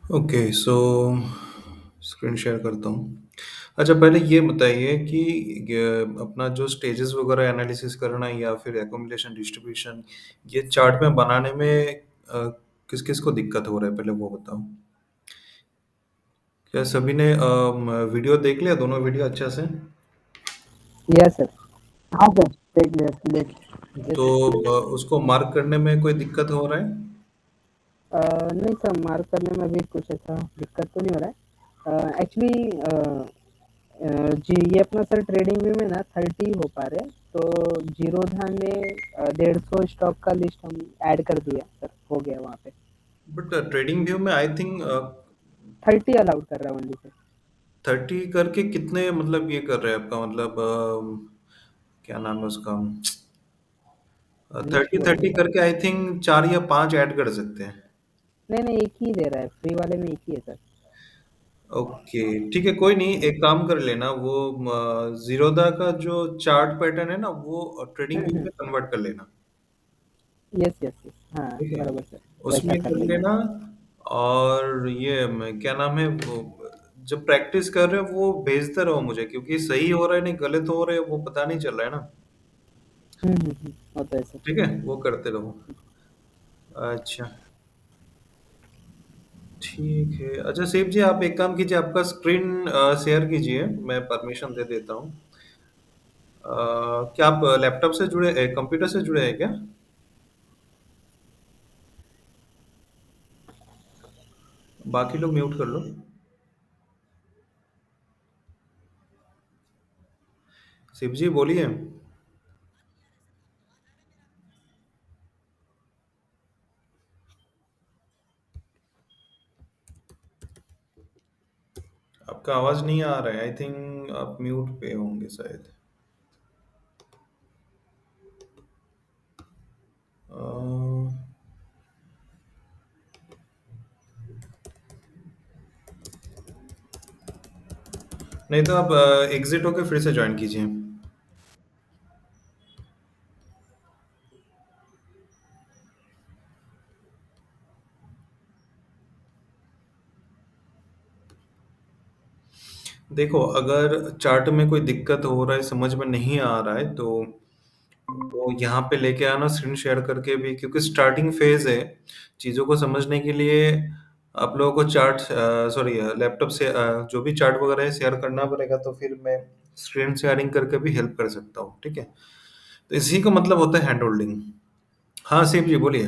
Okay, सो screen share करता हूँ। अच्छा, पहले ये बताइए कि य अपना जो स्टेजेस वगैरह एनालिसिस करना या फिर एक्युमुलेशन डिस्ट्रीब्यूशन, ये चार्ट में बनाने में किस-किस को दिक्कत हो रहा है, पहले वो बताओ? क्या सभी ने वीडियो देख लिया, दोनों वीडियो अच्छे से? Yes sir. हाँ सर, देख लिया देख लिया। तो यस सर। उसको मार्क करने में कोई दिक्कत हो रहा है? नहीं सर, मार्क करने में भी कुछ ऐसा दिक्कत तो नहीं हो रहा है एक्चुअली। जी, ये अपना सर ट्रेडिंग व्यू में ना 30 हो पा रहे हैं, तो जीरो धान में 150 स्टॉक का लिस्ट हम ऐड कर दिया सर, हो गया वहाँ पे। बट ट्रेडिंग व्यू में आई थिंक 30 अलाउड कर रहा है ओनली सर। 30 करके कितने मतलब ये कर रहे हैं आपका मतलब क्या नाम है उसका? लिस्ट 30 बोल रहे 30 हैं सर। करके आई थिंक 4 या 5 ऐड कर सकते हैं। नहीं नहीं, एक ही दे रहा है, फ्री वाले में एक ही है सर। ओके, ठीक है, कोई नहीं, एक काम कर लेना, वो जीरोधा का जो चार्ट पैटर्न है ना, वो ट्रेडिंग व्यू में कन्वर्ट कर लेना। यस यस यस, हाँ ठीक है, बराबर सर। वैसा उसमें कर कर लेंगे। लेना। और ये क्या नाम है वो, जब प्रैक्टिस कर रहे हो वो भेजते रहो मुझे, क्योंकि सही हो रहा है नहीं गलत हो रहा है वो पता नहीं चल रहा है ना। होता है सर। ठीक है, वो करते रहो। अच्छा, ठीक है। अच्छा शिव जी, आप एक काम कीजिए, आपका स्क्रीन शेयर कीजिए, मैं परमिशन दे देता हूँ। क्या आप लैपटॉप से जुड़े, कंप्यूटर से जुड़े हैं क्या? बाकी लोग म्यूट कर लो। शिव जी बोलिए। आपका आवाज नहीं आ रहा है, आई थिंक आप म्यूट पे होंगे शायद। अ, नहीं तो आप एग्जिट होके फिर से ज्वाइन कीजिए। देखो, अगर चार्ट में कोई दिक्कत हो रहा है, समझ में नहीं आ रहा है, तो यहाँ पे लेके आना स्क्रीन शेयर करके भी, क्योंकि स्टार्टिंग फेज है। चीज़ों को समझने के लिए आप लोगों को चार्ट, सॉरी, लैपटॉप से जो भी चार्ट वगैरह है शेयर करना पड़ेगा, तो फिर मैं स्क्रीन शेयरिंग करके भी हेल्प कर सकता हूँ, ठीक है? तो इसी का मतलब होता है हैंड होल्डिंग। हाँ शिव जी बोलिए।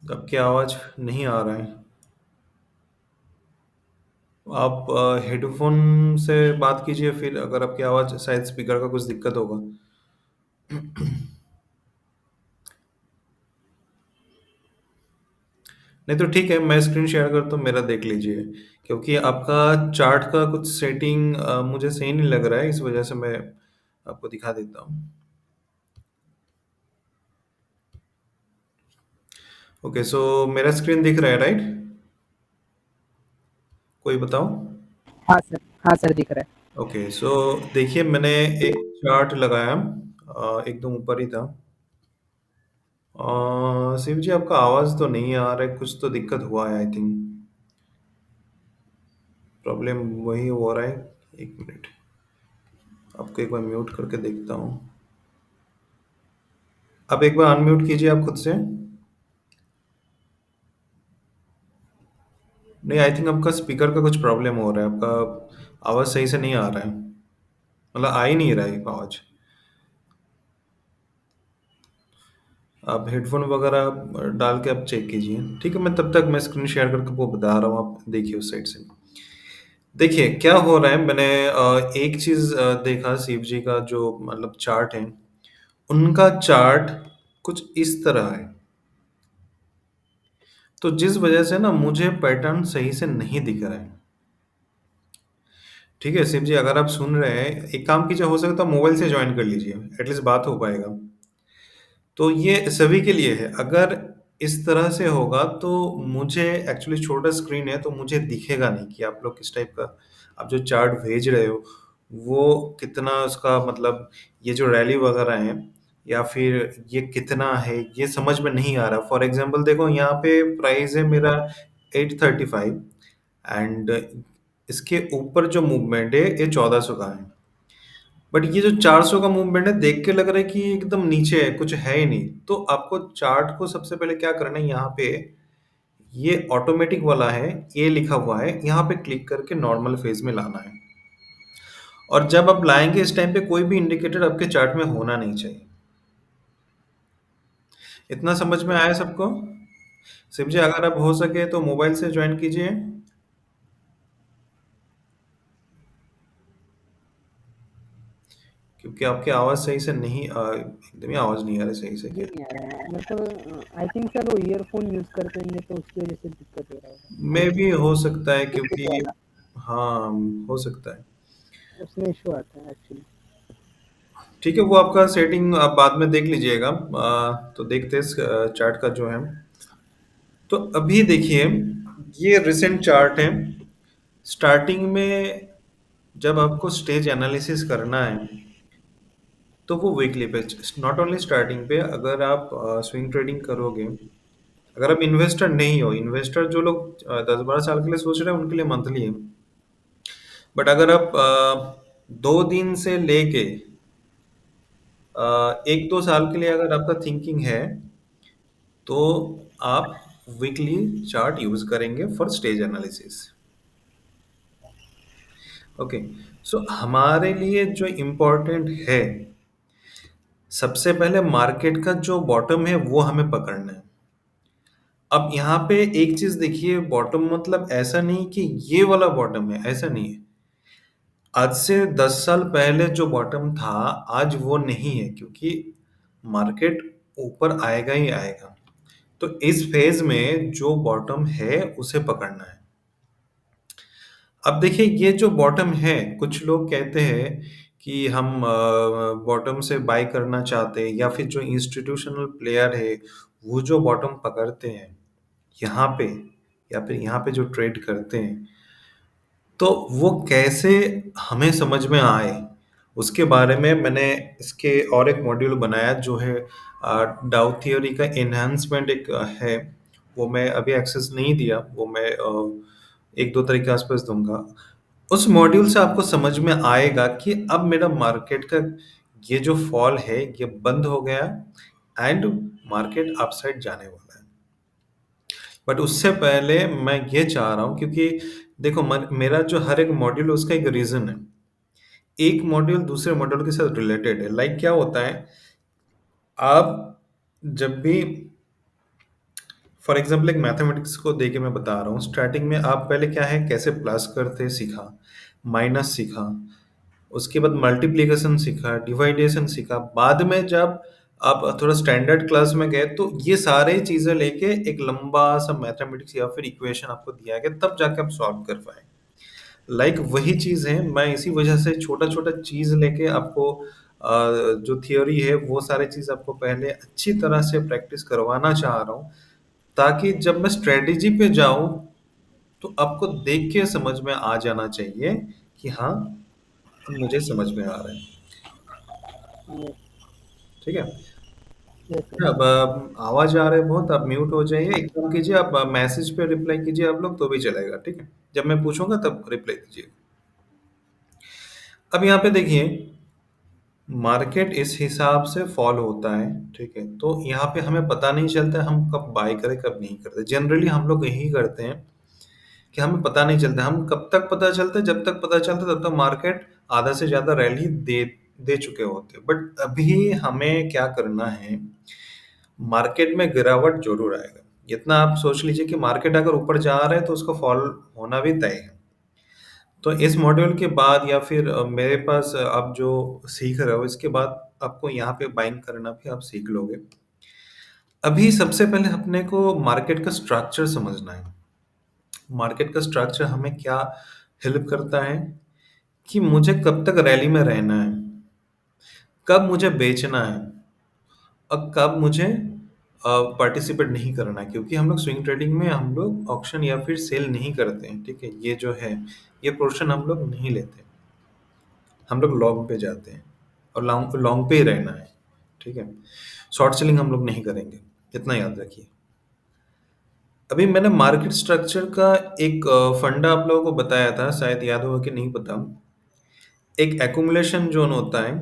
आपकी आवाज़ नहीं आ रहा है। आप हेडफ़ोन से बात कीजिए, फिर अगर आपकी आवाज़, शायद स्पीकर का कुछ दिक्कत होगा। नहीं तो ठीक है, मैं स्क्रीन शेयर करता हूँ, मेरा देख लीजिए। क्योंकि आपका चार्ट का कुछ सेटिंग मुझे सही नहीं लग रहा है, इस वजह से मैं आपको दिखा देता हूँ। ओके, सो मेरा स्क्रीन दिख रहा है, राइट? कोई बताओ। हाँ सर, हाँ सर दिख रहा है। ओके, सो देखिए, मैंने एक चार्ट लगाया, एकदम ऊपर ही था। शिव जी, आपका आवाज़ तो नहीं आ रहा है, कुछ तो दिक्कत हुआ है आई थिंक। प्रॉब्लम वही हो रहा है। एक मिनट, आपको एक बार म्यूट करके देखता हूँ। आप एक बार अनम्यूट कीजिए आप खुद से। नहीं, आई थिंक आपका स्पीकर का कुछ प्रॉब्लम हो रहा है, आपका आवाज़ सही से नहीं आ रहा है, मतलब आ ही नहीं रहा है आवाज़। आप हेडफोन वगैरह डाल के आप चेक कीजिए, ठीक है? मैं तब तक मैं स्क्रीन शेयर करके वो बता रहा हूँ, आप देखिए उस साइड से। देखिए क्या हो रहा है, मैंने एक चीज़ देखा, शिव जी का जो मतलब चार्ट है, उनका चार्ट कुछ इस तरह है। तो जिस वजह से ना मुझे पैटर्न सही से नहीं दिख रहा है। ठीक है शिव जी, अगर आप सुन रहे हैं, एक काम कीजिए, हो सके तो मोबाइल से ज्वाइन कर लीजिए, एटलीस्ट बात हो पाएगा। तो ये सभी के लिए है, अगर इस तरह से होगा तो मुझे, एक्चुअली छोटा स्क्रीन है तो मुझे दिखेगा नहीं कि आप लोग किस टाइप का, आप जो चार्ट भेज रहे हो वो कितना उसका मतलब, ये जो रैली वगैरह है, या फिर ये कितना है ये समझ में नहीं आ रहा। फॉर एग्जांपल देखो यहाँ पे प्राइस है मेरा 835 एंड इसके ऊपर जो मूवमेंट है ये 1400 का है। बट ये जो 400 का मूवमेंट है देख के लग रहा है कि एकदम नीचे है, कुछ है ही नहीं। तो आपको चार्ट को सबसे पहले क्या करना है, यहाँ पे ये ऑटोमेटिक वाला है, ये लिखा हुआ है, यहाँ पे क्लिक करके नॉर्मल फेज में लाना है। और जब आप लाएंगे इस टाइम पे कोई भी इंडिकेटर आपके चार्ट में होना नहीं चाहिए। इतना समझ में आया सबको? शिव जी अगर आप हो सके तो मोबाइल से ज्वाइन कीजिए, क्योंकि आपकी आवाज सही से नहीं एकदम ही आवाज नहीं आ रही सही से। जी नहीं आ रहा है, मतलब आई थिंक सर वो ईयरफोन यूज़ करते होंगे तो उसकी वजह से दिक्कत हो रहा होगा। मे भी हो सकता है ब्लूटूथ क्योंकि वाला, हाँ, हो सकता है। उसमें इशू आता है एक्चुअली। ठीक है, वो आपका सेटिंग आप बाद में देख लीजिएगा। तो देखते हैं चार्ट का जो है। तो अभी देखिए ये रिसेंट चार्ट है। स्टार्टिंग में जब आपको स्टेज एनालिसिस करना है तो वो वीकली पे, नॉट ओनली स्टार्टिंग पे, अगर आप स्विंग ट्रेडिंग करोगे, अगर आप इन्वेस्टर नहीं हो, इन्वेस्टर जो लोग 10-12 साल के लिए सोच रहे हैं उनके लिए मंथली है। बट अगर आप 2 दिन से लेके 1-2 साल के लिए अगर आपका थिंकिंग है तो आप वीकली चार्ट यूज करेंगे फॉर स्टेज एनालिसिस। ओके, सो हमारे लिए जो इम्पोर्टेंट है, सबसे पहले मार्केट का जो बॉटम है वो हमें पकड़ना है। अब यहाँ पे एक चीज देखिए, बॉटम मतलब ऐसा नहीं कि ये वाला बॉटम है, ऐसा नहीं है। आज से 10 साल पहले जो बॉटम था आज वो नहीं है, क्योंकि मार्केट ऊपर आएगा ही आएगा। तो इस फेज में जो बॉटम है उसे पकड़ना है। अब देखिए ये जो बॉटम है, कुछ लोग कहते हैं कि हम बॉटम से बाय करना चाहते हैं, या फिर जो इंस्टीट्यूशनल प्लेयर है वो जो बॉटम पकड़ते हैं यहाँ पे, या फिर यहाँ पे जो ट्रेड करते हैं, तो वो कैसे हमें समझ में आए उसके बारे में मैंने इसके और एक मॉड्यूल बनाया जो है डाउ थियोरी का एनहांसमेंट एक है। वो मैं अभी एक्सेस नहीं दिया, वो मैं 1-2 तारीख के आसपास दूंगा। उस मॉड्यूल से आपको समझ में आएगा कि अब मेरा मार्केट का ये जो फॉल है ये बंद हो गया एंड मार्केट अपसाइड जाने वाला है। बट उससे पहले मैं ये चाह रहा हूँ, क्योंकि देखो मेरा जो हर एक मॉड्यूल उसका एक रीजन है, एक मॉड्यूल दूसरे मॉड्यूल के साथ रिलेटेड है। लाइक क्या होता है, आप जब भी फॉर एग्जांपल एक मैथमेटिक्स को देके मैं बता रहा हूँ, स्टार्टिंग में आप पहले क्या है कैसे प्लस करते सीखा, माइनस सीखा, उसके बाद मल्टीप्लिकेशन सीखा, डिवाइडेशन सीखा। बाद में जब आप थोड़ा स्टैंडर्ड क्लास में गए तो ये सारे चीजें लेके एक लंबा सा मैथमेटिक्स या फिर इक्वेशन आपको दिया गया, तब जाके आप सॉल्व कर पाए। लाइक वही चीज है, मैं इसी वजह से छोटा छोटा चीज लेके आपको जो थियोरी है वो सारी चीज आपको पहले अच्छी तरह से प्रैक्टिस करवाना चाह रहा हूँ, ताकि जब मैं स्ट्रेटेजी पे जाऊं तो आपको देख के समझ में आ जाना चाहिए कि हाँ अब मुझे समझ में आ रहा है। ठीक है। Yes sir. अब आवाज आ रहा है बहुत, आप म्यूट हो जाइए, एक काम कीजिए आप मैसेज पे रिप्लाई कीजिए आप लोग तो भी चलेगा, ठीक है। जब मैं पूछूंगा तब रिप्लाई दीजिए। अब यहाँ पे देखिए मार्केट इस हिसाब से फॉल होता है, ठीक है। तो यहाँ पे हमें पता नहीं चलता है हम कब बाय करें कब नहीं करते। जनरली हम लोग यही करते हैं कि हमें पता नहीं चलता। हम कब तक पता चलता है, जब तक पता चलता है तब तक मार्केट आधा से ज्यादा रैली दे दे चुके होते हैं। बट अभी हमें क्या करना है, मार्केट में गिरावट जरूर आएगा। इतना आप सोच लीजिए कि मार्केट अगर ऊपर जा रहा है तो उसका फॉल होना भी तय है। तो इस मॉड्यूल के बाद या फिर मेरे पास आप जो सीख रहे हो इसके बाद आपको यहाँ पे बाइंग करना भी आप सीख लोगे। अभी सबसे पहले अपने को मार्केट का स्ट्रक्चर समझना है। मार्केट का स्ट्रक्चर हमें क्या हेल्प करता है कि मुझे कब तक रैली में रहना है, कब मुझे बेचना है, और कब मुझे पार्टिसिपेट नहीं करना है। क्योंकि हम लोग स्विंग ट्रेडिंग में हम लोग ऑक्शन या फिर सेल नहीं करते हैं, ठीक है। ये जो है ये पोर्शन हम लोग नहीं लेते, हम लोग लॉन्ग पे जाते हैं और लॉन्ग लॉन्ग पे ही रहना है। ठीक है, शॉर्ट सेलिंग हम लोग नहीं करेंगे, इतना याद रखिए। अभी मैंने मार्केट स्ट्रक्चर का एक फंडा आप लोगों को बताया था, शायद याद होगा कि नहीं पता। एक एक्यूमुलेशन जोन होता है,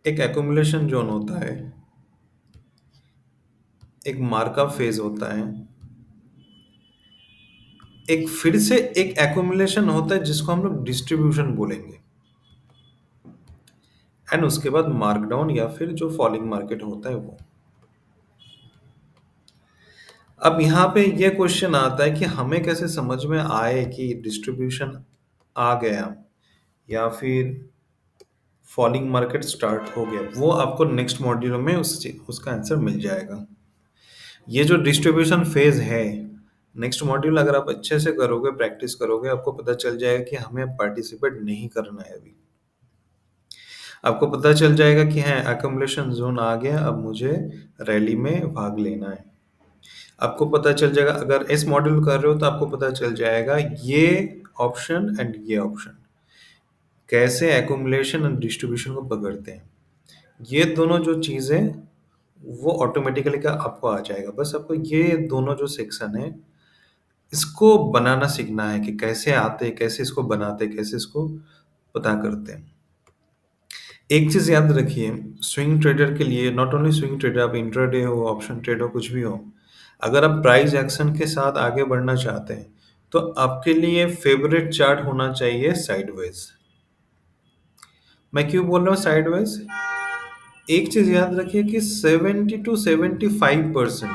एक एक्यूमुलेशन जोन होता है, एक मार्कअप फेज होता है, एक फिर से एक एक्यूमुलेशन होता है जिसको हम लोग डिस्ट्रीब्यूशन बोलेंगे, एंड उसके बाद मार्कडाउन या फिर जो फॉलिंग मार्केट होता है वो। अब यहाँ पे ये क्वेश्चन आता है कि हमें कैसे समझ में आए कि डिस्ट्रीब्यूशन आ गया या फिर फॉलिंग मार्केट स्टार्ट हो गया, वो आपको नेक्स्ट मॉड्यूल में उसका आंसर मिल जाएगा। ये जो डिस्ट्रीब्यूशन फेज है, नेक्स्ट मॉड्यूल अगर आप अच्छे से करोगे, प्रैक्टिस करोगे, आपको पता चल जाएगा कि हमें पार्टिसिपेट नहीं करना है अभी। आपको पता चल जाएगा कि हाँ, अकोमोलेशन जोन आ गया, अब मुझे रैली में भाग लेना है। आपको पता चल जाएगा, अगर इस मॉड्यूल कर रहे हो तो आपको पता चल जाएगा ये ऑप्शन एंड ये ऑप्शन कैसे एकुमुलेशन एंड डिस्ट्रीब्यूशन को पकड़ते हैं। ये दोनों जो चीज़ें वो ऑटोमेटिकली का आपको आ जाएगा। बस आपको ये दोनों जो सेक्शन है इसको बनाना सीखना है कि कैसे आते हैं, कैसे इसको बनाते हैं, कैसे इसको पता करते हैं। एक चीज़ याद रखिए, स्विंग ट्रेडर के लिए, नॉट ओनली स्विंग ट्रेडर, आप इंट्राडे हो, ऑप्शन ट्रेड हो, कुछ भी हो, अगर आप प्राइस एक्शन के साथ आगे बढ़ना चाहते हैं तो आपके लिए फेवरेट चार्ट होना चाहिए साइडवेज। मैं क्यों बोल रहा हूँ साइडवेज? एक चीज याद रखिए कि 70 to 75%,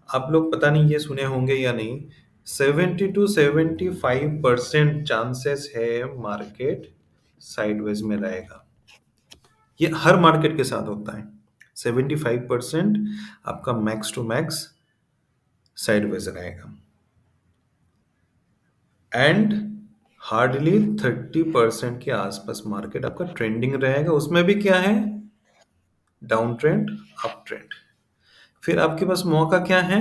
आप लोग पता नहीं ये सुने होंगे या नहीं, 70 to 75% चांसेस है मार्केट साइडवेज में रहेगा। ये हर मार्केट के साथ होता है। 75% आपका मैक्स टू मैक्स साइडवेज रहेगा, एंड हार्डली 30% के आसपास मार्केट आपका ट्रेंडिंग रहेगा। उसमें भी क्या है, डाउन ट्रेंड, अप ट्रेंड। फिर आपके पास मौका क्या है,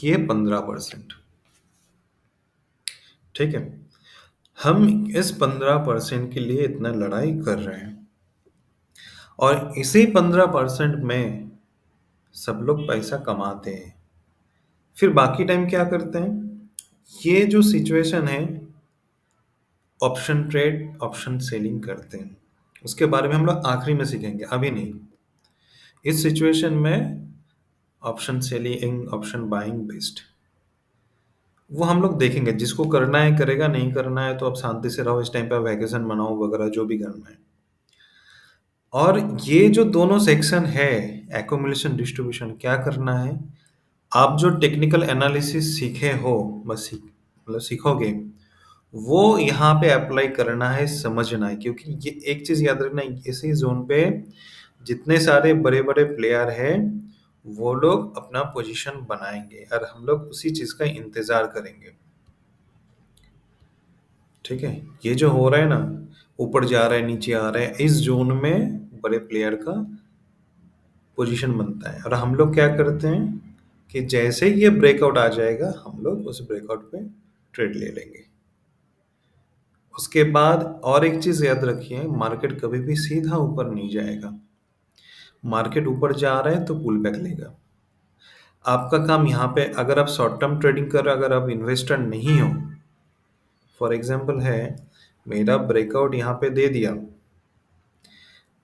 ये 15%। ठीक है, हम इस 15% के लिए इतना लड़ाई कर रहे हैं, और इसी 15% में सब लोग पैसा कमाते हैं। फिर बाकी टाइम क्या करते हैं, ये जो सिचुएशन है, ऑप्शन ट्रेड, ऑप्शन सेलिंग करते हैं। उसके बारे में हम लोग आखिरी में सीखेंगे, अभी नहीं। इस सिचुएशन में option selling, option buying best, वो हम लोग देखेंगे। जिसको करना है करेगा, नहीं करना है तो आप शांति से रहो, इस टाइम पे वैकेशन मनाओ वगैरह जो भी करना है। और ये जो दोनों सेक्शन है, एकोमुलेशन डिस्ट्रीब्यूशन, क्या करना है, आप जो टेक्निकल एनालिसिस सीखे हो, बस मतलब सीखोगे, वो यहाँ पे अप्लाई करना है, समझना है। क्योंकि ये एक चीज याद रखना है, इसी जोन पे जितने सारे बड़े बड़े प्लेयर हैं वो लोग अपना पोजीशन बनाएंगे और हम लोग उसी चीज का इंतजार करेंगे। ठीक है, ये जो हो रहा है ना, ऊपर जा रहा है, नीचे आ रहा है, इस जोन में बड़े प्लेयर का पोजीशन बनता है, और हम लोग क्या करते हैं कि जैसे ही ये ब्रेकआउट आ जाएगा हम लोग उस ब्रेकआउट पे ट्रेड ले लेंगे। उसके बाद और एक चीज याद रखिए, मार्केट कभी भी सीधा ऊपर नहीं जाएगा। मार्केट ऊपर जा रहा है तो पुल बैक लेगा। आपका काम यहाँ पे, अगर आप शॉर्ट टर्म ट्रेडिंग कर रहे हो, अगर आप इन्वेस्टर नहीं हो, फॉर एग्जांपल है, मेरा ब्रेकआउट यहाँ पे दे दिया,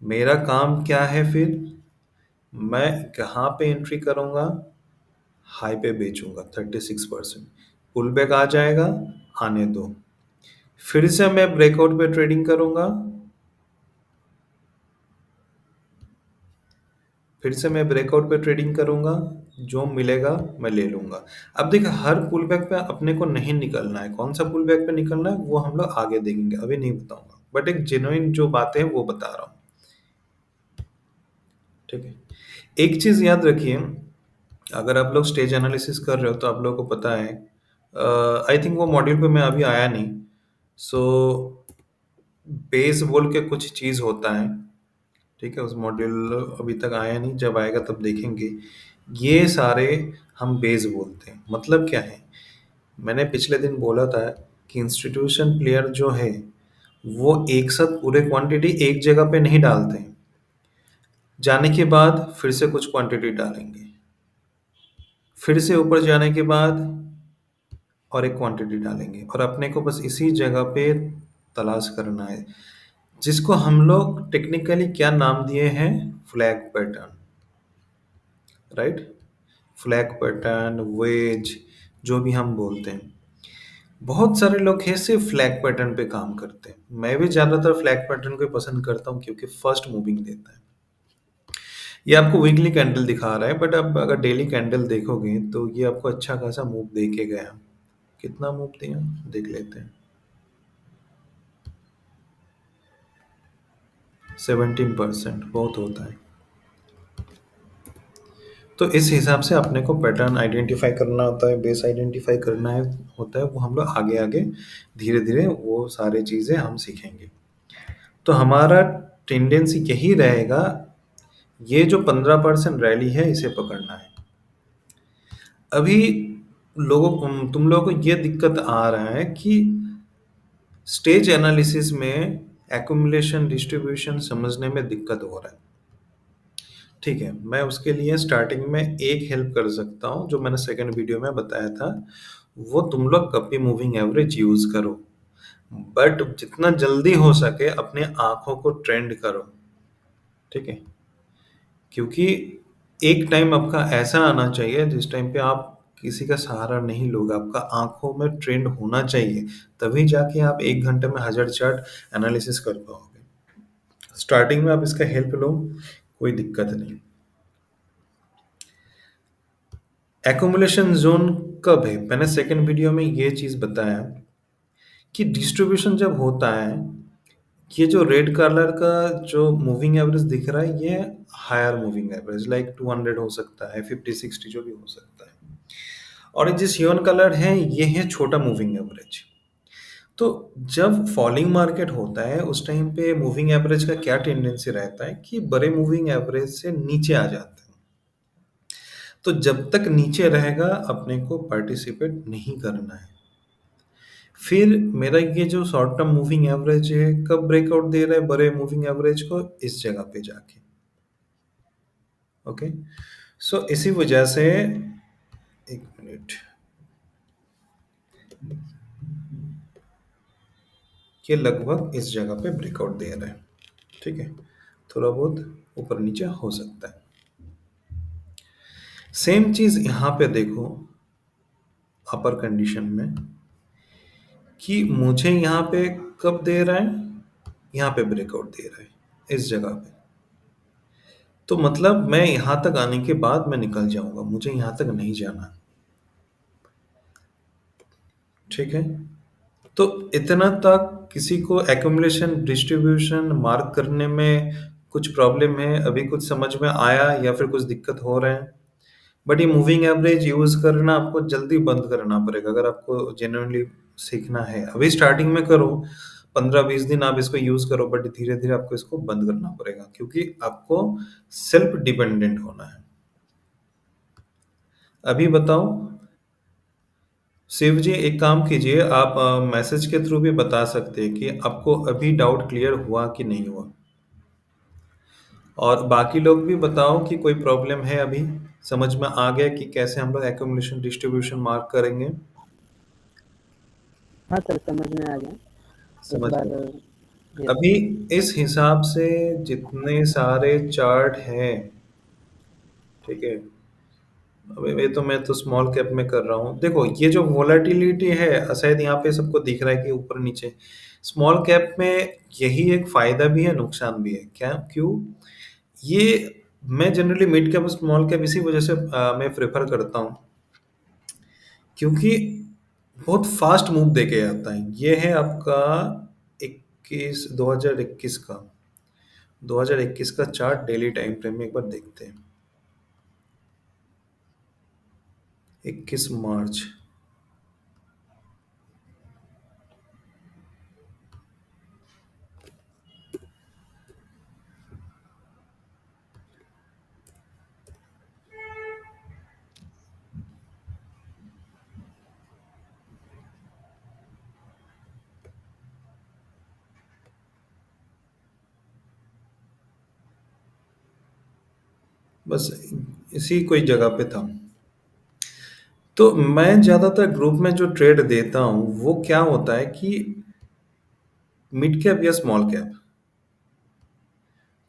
मेरा काम क्या है फिर, मैं कहाँ पे एंट्री करूँगा, हाई पे बेचूंगा 36%, पुल बैक आ जाएगा, आने दो, फिर से मैं ब्रेकआउट पे ट्रेडिंग करूंगा, फिर से मैं ब्रेकआउट पे ट्रेडिंग करूंगा, जो मिलेगा मैं ले लूंगा। अब देख, हर पुल बैक पे अपने को नहीं निकलना है, कौन सा पुल बैक पे निकलना है वो हम लोग आगे देखेंगे, अभी नहीं बताऊंगा, बट एक जेन्युइन जो बातें हैं वो बता रहा हूँ। ठीक है, एक चीज याद रखिए, अगर आप लोग स्टेज एनालिसिस कर रहे हो तो आप लोगों को पता है, आई थिंक वो मॉड्यूल पे मैं अभी आया नहीं, सो बेस बोल के कुछ चीज होता है। ठीक है, उस मॉड्यूल अभी तक आया नहीं, जब आएगा तब देखेंगे। ये सारे हम बेस बोलते हैं, मतलब क्या है, मैंने पिछले दिन बोला था कि इंस्टीट्यूशन प्लेयर जो है वो एक साथ पूरे क्वांटिटी एक जगह पे नहीं डालते हैं। जाने के बाद फिर से कुछ क्वांटिटी डालेंगे, फिर से ऊपर जाने के बाद और एक क्वांटिटी डालेंगे, और अपने को बस इसी जगह पे तलाश करना है, जिसको हम लोग टेक्निकली क्या नाम दिए हैं, flag pattern, right. Flag pattern, wedge, जो भी हम बोलते हैं। बहुत सारे लोग हैं सिर्फ फ्लैग पैटर्न पे काम करते हैं। मैं भी ज्यादातर फ्लैग पैटर्न को ही पसंद करता हूँ क्योंकि फर्स्ट मूविंग देता है। ये आपको वीकली कैंडल दिखा रहा है, बट अब अगर डेली कैंडल देखोगे तो ये आपको अच्छा खासा मूव दे के गया। कितना मूव दिया देख लेते हैं। 17% बहुत होता है। तो इस हिसाब से अपने को पैटर्न आइडेंटिफाई करना होता है, बेस आइडेंटिफाई करना है होता है। वो हम लोग आगे आगे धीरे धीरे वो सारे चीज़ें हम सीखेंगे। तो हमारा टेंडेंसी यही रहेगा, ये जो 15% रैली है इसे पकड़ना है। अभी तुम लोगों को ये दिक्कत आ रहा है कि स्टेज एनालिसिस में एक्युमुलेशन डिस्ट्रीब्यूशन समझने में दिक्कत हो रहा है। ठीक है, मैं उसके लिए स्टार्टिंग में एक हेल्प कर सकता हूँ, जो मैंने सेकंड वीडियो में बताया था। वो तुम लोग कभी मूविंग एवरेज यूज करो, बट जितना जल्दी हो सके अपने आंखों को ट्रेंड करो। ठीक है, क्योंकि एक टाइम आपका ऐसा आना चाहिए जिस टाइम पे आप किसी का सहारा नहीं लोगे, आपका आंखों में ट्रेंड होना चाहिए। तभी जाके आप 1 घंटे में 1000 चार्ट एनालिसिस कर पाओगे। स्टार्टिंग में आप इसका हेल्प लो, कोई दिक्कत नहीं। एकुमुलेशन जोन कब है, मैंने सेकंड वीडियो में ये चीज बताया कि डिस्ट्रीब्यूशन जब होता है, ये जो रेड कलर का जो मूविंग एवरेज दिख रहा है, ये हायर मूविंग एवरेज, लाइक 200 हो सकता है, 50-60 जो भी हो सकता है। और ये जिस ह्यून कलर है, ये है छोटा मूविंग एवरेज। तो जब फॉलिंग मार्केट होता है उस टाइम पे मूविंग एवरेज का क्या टेंडेंसी रहता है कि बड़े मूविंग एवरेज से नीचे आ जाते हैं। तो जब तक नीचे रहेगा अपने को पार्टिसिपेट नहीं करना है। फिर मेरा ये जो शॉर्ट टर्म मूविंग एवरेज है कब ब्रेकआउट दे रहा है बड़े मूविंग एवरेज को, इस जगह पे जाके। ओके, सो इसी वजह से, एक मिनट, ये लगभग इस जगह पे ब्रेकआउट दे रहा है। ठीक है, थोड़ा बहुत ऊपर नीचे हो सकता है। सेम चीज यहां पे देखो, अपर कंडीशन में, कि मुझे यहाँ पे कब दे रहा है, यहाँ पे ब्रेकआउट दे रहा है इस जगह पे। तो मतलब मैं यहाँ तक आने के बाद मैं निकल जाऊंगा, मुझे यहाँ तक नहीं जाना। ठीक है, तो इतना तक किसी को एक्युमुलेशन डिस्ट्रीब्यूशन मार्क करने में कुछ प्रॉब्लम है, अभी कुछ समझ में आया या फिर कुछ दिक्कत हो रहा है। बट ये मूविंग एवरेज यूज करना आपको जल्दी बंद करना पड़ेगा अगर आपको जेन्युइनली सीखना है। अभी स्टार्टिंग में करो, 15-20 दिन आप इसको यूज करो, बट धीरे धीरे आपको इसको बंद करना पड़ेगा क्योंकि आपको सेल्फ डिपेंडेंट होना है। अभी बताओ शिव जी, एक काम कीजिए, आप मैसेज के थ्रू भी बता सकते हैं कि आपको अभी डाउट क्लियर हुआ कि नहीं हुआ। और बाकी लोग भी बताओ कि कोई प्रॉब्लम है अभी, समझ में आ गया कि कैसे हम लोग एक्युमुलेशन डिस्ट्रीब्यूशन मार्क करेंगे। हाँ सर, समझ में आ गया। एक समझ बार। गए। यस। अभी इस हिसाब से जितने सारे चार्ट हैं, ठीक है, अभी ये तो मैं तो स्मॉल कैप में कर रहा हूँ। देखो ये जो वोलेटिलिटी है, शायद यहाँ पे सबको दिख रहा है कि ऊपर नीचे। स्मॉल कैप में यही एक फायदा भी है नुकसान भी है। क्या, क्यों? ये मैं जनरली मिड कैप और स्मॉल कैप इसी वजह से मैं प्रेफर करता हूँ, क्योंकि बहुत फास्ट मूव देके आता है। ये है आपका 2021 का 2021 का चार्ट डेली टाइम फ्रेम में एक बार देखते हैं। 21 मार्च, बस इसी कोई जगह पे था। तो मैं ज़्यादातर ग्रुप में जो ट्रेड देता हूँ, वो क्या होता है कि मिड कैप या स्मॉल कैप।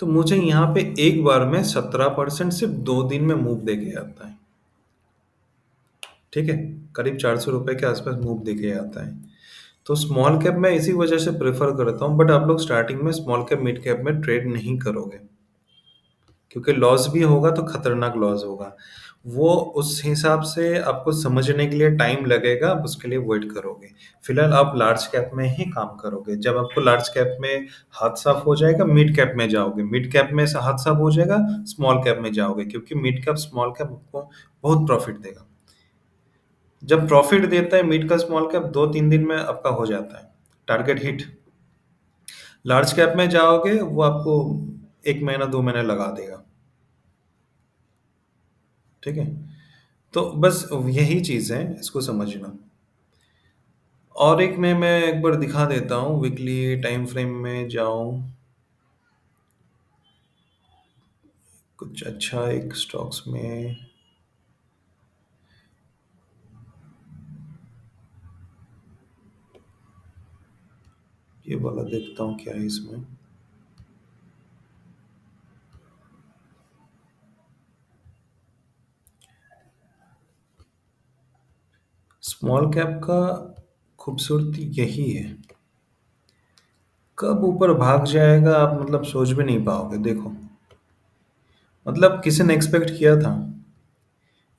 तो मुझे यहाँ पे एक बार में 17% सिर्फ 2 दिन में मूव देके आता है। ठीक है? करीब ₹400 के आसपास मूव देके आता है। तो स्मॉल कैप मैं इसी वजह से प्रेफ़र करता हूँ, बट आप लोग स्टार्टिंग में स्मॉल कैप, मिड कैप में ट्रेड नहीं करोगे। क्योंकि लॉस भी होगा तो खतरनाक लॉस होगा। वो उस हिसाब से आपको समझने के लिए टाइम लगेगा, आप उसके लिए वेट करोगे। फिलहाल आप लार्ज कैप में ही काम करोगे। जब आपको लार्ज कैप में हाथ साफ हो जाएगा, मिड कैप में जाओगे। मिड कैप में से हाथ साफ हो जाएगा, स्मॉल कैप में जाओगे, क्योंकि मिड कैप, स्मॉल कैप आपको बहुत प्रॉफिट देगा। जब प्रॉफिट देता है मिड का स्मॉल कैप, 2-3 दिन में आपका हो जाता है टारगेट हिट। लार्ज कैप में जाओगे, वो आपको 1 महीना 2 महीने लगा देगा। ठीक है? तो बस यही चीज़ है, इसको समझना। और एक में मैं एक बार दिखा देता हूँ, वीकली टाइम फ्रेम में जाऊँ, कुछ अच्छा एक स्टॉक्स में ये वाला देखता हूँ क्या है इसमें। स्मॉल कैप का खूबसूरती यही है, कब ऊपर भाग जाएगा आप मतलब सोच भी नहीं पाओगे। देखो, मतलब किसी ने एक्सपेक्ट किया था?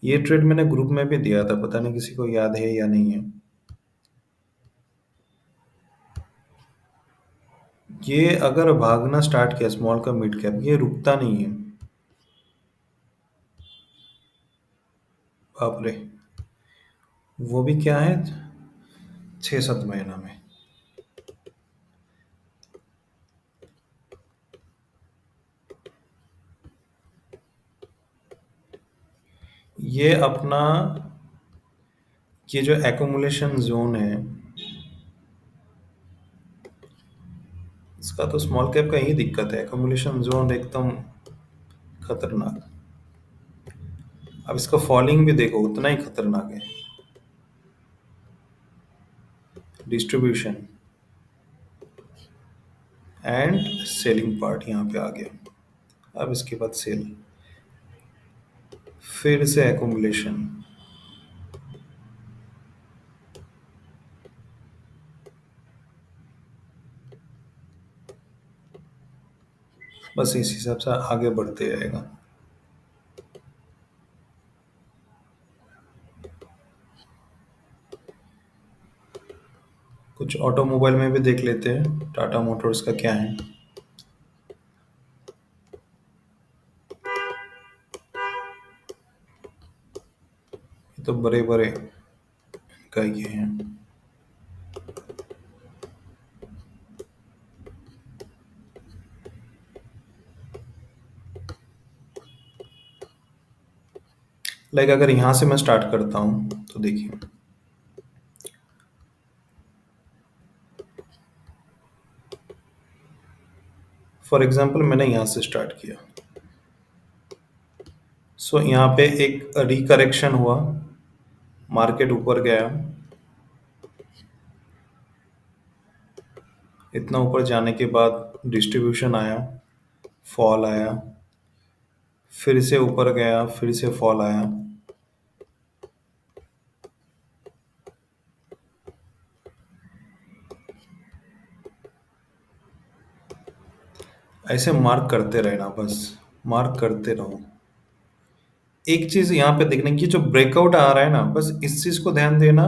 ये ट्रेड मैंने ग्रुप में भी दिया था, पता नहीं किसी को याद है या नहीं है। ये अगर भागना स्टार्ट किया स्मॉल का मिड कैप, ये रुकता नहीं है। बाप रे, वो भी क्या है, 6-7 महीना में। ये अपना, ये जो एकोमुलेशन जोन है, इसका तो स्मॉल कैप का ही दिक्कत है, एकोमुलेशन जोन एकदम खतरनाक। अब इसका फॉलिंग भी देखो, उतना ही खतरनाक है। डिस्ट्रीब्यूशन एंड सेलिंग पार्ट यहाँ पे आ गया। अब इसके बाद सेल, फिर से एकोमुलेशन। बस इस हिसाब से आगे बढ़ते जाएगा। कुछ ऑटोमोबाइल में भी देख लेते हैं, टाटा मोटर्स का क्या है। ये तो बड़े बड़े का ये हैं। लाइक अगर यहाँ से मैं स्टार्ट करता हूँ तो देखिए, फॉर एग्जांपल मैंने यहाँ से स्टार्ट किया। सो यहाँ पे एक रिकरेक्शन हुआ, मार्केट ऊपर गया, इतना ऊपर जाने के बाद डिस्ट्रीब्यूशन आया, फॉल आया, फिर से ऊपर गया, फिर से फॉल आया। ऐसे मार्क करते रहना, बस मार्क करते रहो। एक चीज यहाँ पे देखने की, जो ब्रेकआउट आ रहा है ना, बस इस चीज को ध्यान देना।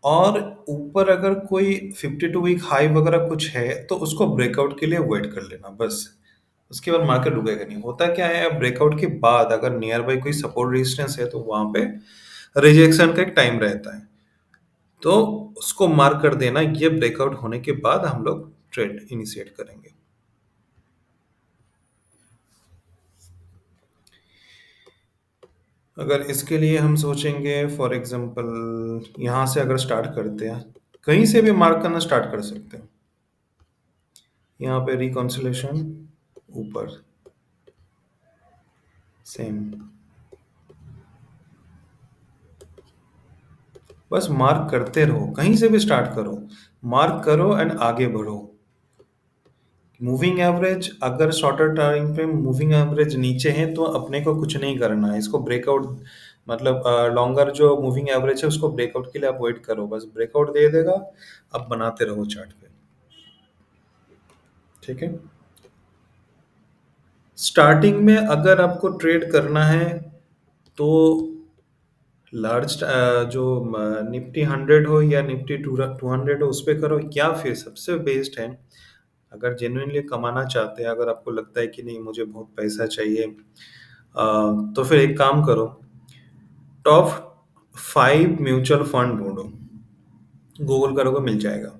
और ऊपर अगर कोई 52 वीक हाई वगैरह कुछ है तो उसको ब्रेकआउट के लिए वेट कर लेना बस। उसके बाद मार्केट रुकेगा नहीं। होता क्या है, ब्रेकआउट के बाद अगर नियर बाई कोई सपोर्ट रेजिस्टेंस है तो वहां पे रिजेक्शन का एक टाइम रहता है, तो उसको मार्क कर देना। ये ब्रेकआउट होने के बाद हम लोग ट्रेड इनिशिएट करेंगे। अगर इसके लिए हम सोचेंगे, फॉर एग्जांपल यहाँ से अगर स्टार्ट करते हैं, कहीं से भी मार्क करना स्टार्ट कर सकते हैं। यहाँ पे रिकॉन्सिलेशन ऊपर, सेम। बस मार्क करते रहो, कहीं से भी स्टार्ट करो, मार्क करो एंड आगे बढ़ो। मूविंग एवरेज अगर शॉर्टर टाइम पे मूविंग एवरेज नीचे है तो अपने को कुछ नहीं करना है, इसको ब्रेकआउट मतलब लॉन्गर जो मूविंग एवरेज है उसको ब्रेकआउट के लिए आप वेट करो, बस ब्रेकआउट दे देगा, अब बनाते रहो चार्ट पे। ठीक है। स्टार्टिंग में अगर आपको ट्रेड करना है तो लार्ज जो निफ्टी 100 हो या निफ्टी 200 हो उस पे करो, या फिर सबसे बेस्ट है अगर जेन्युइनली कमाना चाहते हैं, अगर आपको लगता है कि नहीं मुझे बहुत पैसा चाहिए, तो फिर एक काम करो, टॉप 5 म्यूचुअल फंड ढूंढो, गूगल करोगे मिल जाएगा।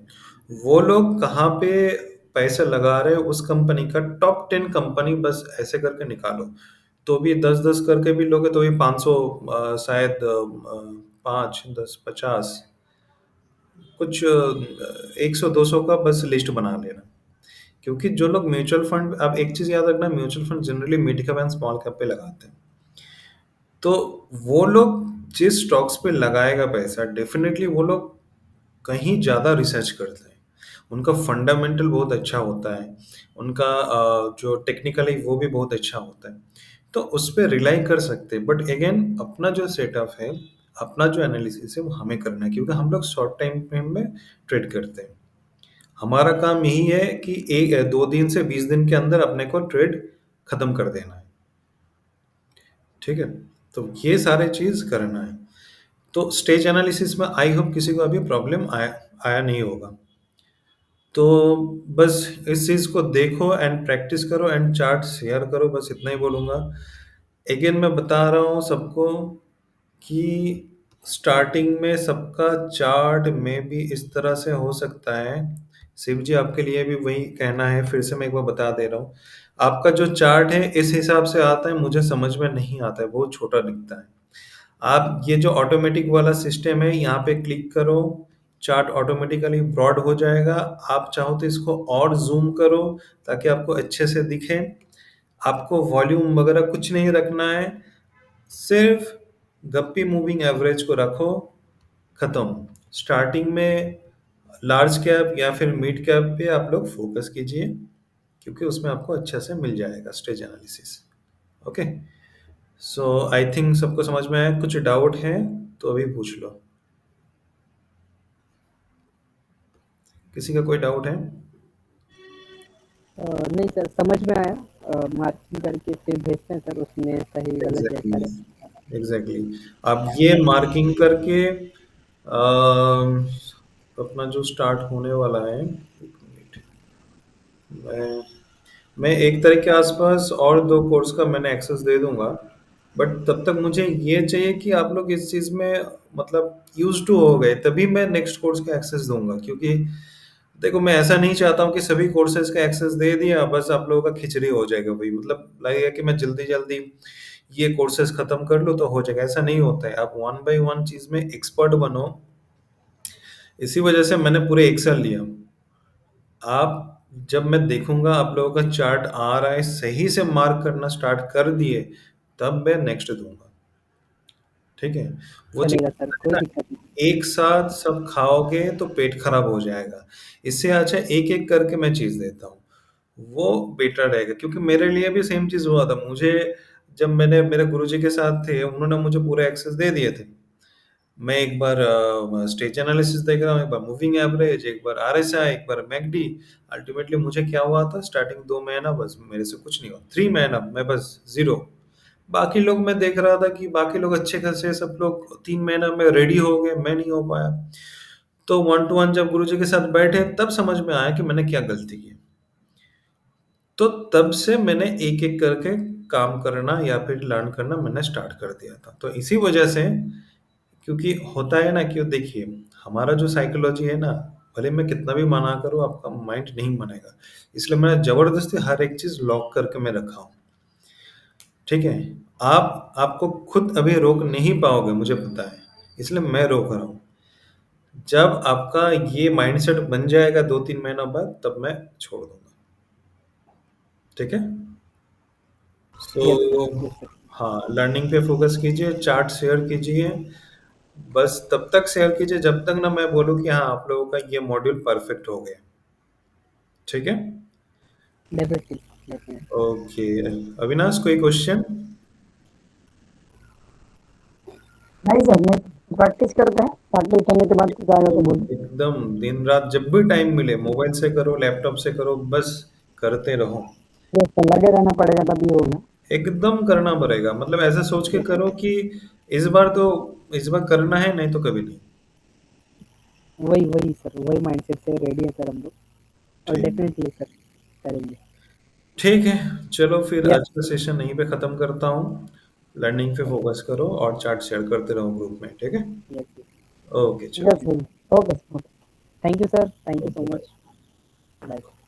वो लोग कहाँ पे पैसे लगा रहे हैं, उस कंपनी का टॉप 10 कंपनी बस ऐसे करके निकालो, तो भी 10-10 करके भी लोगे तो भी 500, शायद 5, 10, 50, कुछ 100-200 का बस लिस्ट बना लेना। क्योंकि जो लोग म्यूचुअल फंड, आप एक चीज याद रखना, mutual fund generally mid cap and small cap पे लगाते हैं, तो वो लोग जिस स्टॉक्स पे लगाएगा पैसा डेफिनेटली वो लोग कहीं ज़्यादा रिसर्च करते हैं, उनका फंडामेंटल बहुत अच्छा होता है, उनका जो टेक्निकली वो भी बहुत अच्छा होता है, तो उस पर रिलाई कर सकते हैं। बट अगेन अपना जो सेटअप है, अपना जो एनालिसिस है वो हमें करना है, क्योंकि हम लोग शॉर्ट टाइम फ्रेम में ट्रेड करते हैं। हमारा काम यही है कि एक 2 दिन से 20 दिन के अंदर अपने को ट्रेड खत्म कर देना है। ठीक है, तो ये सारे चीज करना है। तो स्टेज एनालिसिस में आई होप किसी को अभी प्रॉब्लम आया आया नहीं होगा। तो बस इस चीज को देखो एंड प्रैक्टिस करो एंड चार्ट शेयर करो, बस इतना ही बोलूंगा। अगेन मैं बता रहा हूँ सबको कि स्टार्टिंग में सबका चार्ट में भी इस तरह से हो सकता है। शिव जी आपके लिए भी वही कहना है, फिर से मैं एक बार बता दे रहा हूँ, आपका जो चार्ट है इस हिसाब से आता है, मुझे समझ में नहीं आता है, बहुत छोटा दिखता है। आप ये जो ऑटोमेटिक वाला सिस्टम है यहाँ पे क्लिक करो, चार्ट ऑटोमेटिकली ब्रॉड हो जाएगा। आप चाहो तो इसको और जूम करो ताकि आपको अच्छे से दिखे। आपको वॉल्यूम वगैरह कुछ नहीं रखना है, सिर्फ गप्पी मूविंग एवरेज को रखो, खत्म। स्टार्टिंग में लार्ज कैप या फिर मिड कैप पे आप लोग फोकस कीजिए, क्योंकि उसमें आपको अच्छे से मिल जाएगा stage analysis. Okay, so I think सबको समझ में आया, कुछ डाउट है तो अभी पूछ लो, किसी का कोई डाउट है? नहीं सर, समझ में आया। मार्किंग करके फिर भेजते हैं सर, उसमें सही गलत जैसा एग्जैक्टली, रहे। एग्जैक्टली। आप ये मार्किंग करके अपना जो स्टार्ट होने वाला है, एक मिनट, मैं मैं 1 तारीख के आसपास और 2 कोर्स का मैंने एक्सेस दे दूंगा, बट तब तक मुझे ये चाहिए कि आप लोग इस चीज में मतलब यूज टू हो गए, तभी मैं नेक्स्ट कोर्स का एक्सेस दूंगा। क्योंकि देखो मैं ऐसा नहीं चाहता हूँ कि सभी कोर्सेज का एक्सेस दे दिया बस आप लोगों का खिचड़ी हो जाएगा, भाई मतलब लगेगा कि मैं जल्दी जल्दी ये कोर्सेज खत्म कर लूँ तो हो जाएगा, ऐसा नहीं होता है। आप वन बाय वन चीज में एक्सपर्ट बनो, इसी वजह से मैंने पूरे 1 साल लिया। आप जब मैं देखूंगा आप लोगों का चार्ट आ रहा है, सही से मार्क करना स्टार्ट कर दिए, तब मैं नेक्स्ट दूंगा। ठीक है, वो चलेगा चीज सर, कोई ना, दिक्कत नहीं। एक साथ सब खाओगे तो पेट खराब हो जाएगा, इससे अच्छा एक एक करके मैं चीज देता हूँ, वो बेटर रहेगा। क्योंकि मेरे लिए भी सेम चीज हुआ था, मुझे जब मैंने मेरे गुरुजी के साथ थे, उन्होंने मुझे पूरे एक्सेस दे दिए थे। मैं एक बार स्टेज एनालिसिस देख रहा हूँ, एक बार मूविंग एवरेज, एक बार आरएसआई, एक बार मैकडी। अल्टीमेटली मुझे क्या हुआ था, स्टार्टिंग 2 महीना बस मेरे से कुछ नहीं हुआ, 3 महीना मैं बस जीरो। बाकी लोग मैं देख रहा था कि बाकी लोग अच्छे खासे सब लोग 3 महीना में रेडी हो गए, मैं नहीं हो पाया। तो 1 to 1 जब गुरुजी के साथ बैठे तब समझ में आया कि मैंने क्या गलती की। तो तब से मैंने एक एक करके काम करना या फिर लर्न करना मैंने स्टार्ट कर दिया था। तो इसी वजह से, क्योंकि होता है ना कि देखिए हमारा जो साइकोलॉजी है ना, भले मैं कितना भी मना करूँ आपका माइंड नहीं मानेगा, इसलिए मैं जबरदस्ती हर एक चीज लॉक करके मैं रखा हूँ। ठीक है, आप आपको खुद अभी रोक नहीं पाओगे मुझे पता है, इसलिए मैं रोक रहा हूँ। जब आपका ये माइंडसेट बन जाएगा 2-3 महीना बाद, तब मैं छोड़ दूंगा। ठीक है, so yes sir, yes sir. हाँ, लर्निंग पे फोकस कीजिए, चार्ट शेयर कीजिए। बस तब तक शेयर कीजिए जब तक ना मैं बोलूँ कि हाँ, आप लोगों का ये मॉड्यूल परफेक्ट हो गया। ठीक है? Definitely, definitely. ओके। अविनाश, कोई क्वेश्चन? नहीं सर, नहीं प्रैक्टिस करते हैं, प्रैक्टिस करने के बाद कुछ आएगा तो बोलिए। एकदम दिन रात जब भी टाइम मिले, मोबाइल से करो, लैपटॉप से करो, बस करते रहो। यस सर, लगे रहना पड़ेगा तभी होगा। एकदम करना पड़ेगा, मतलब ऐसा सोच के यस, करो कि इस बार तो इस बार करना है, नहीं तो कभी नहीं। वही वही सर, वही माइंडसेट से रेडी है सर हम लोग, और ठीक। डेफिनेटली सर करेंगे। ठीक है, चलो फिर यस, आज का सेशन यहीं पे खत्म करता हूँ। लर्निंग पे फोकस करो और चार्ट शेयर करते रहो ग्रुप में, ठीक है? यस, ओके, यस चलो। Sir, okay, okay. Thank you sir, thank you so okay, much. Bye. Bye.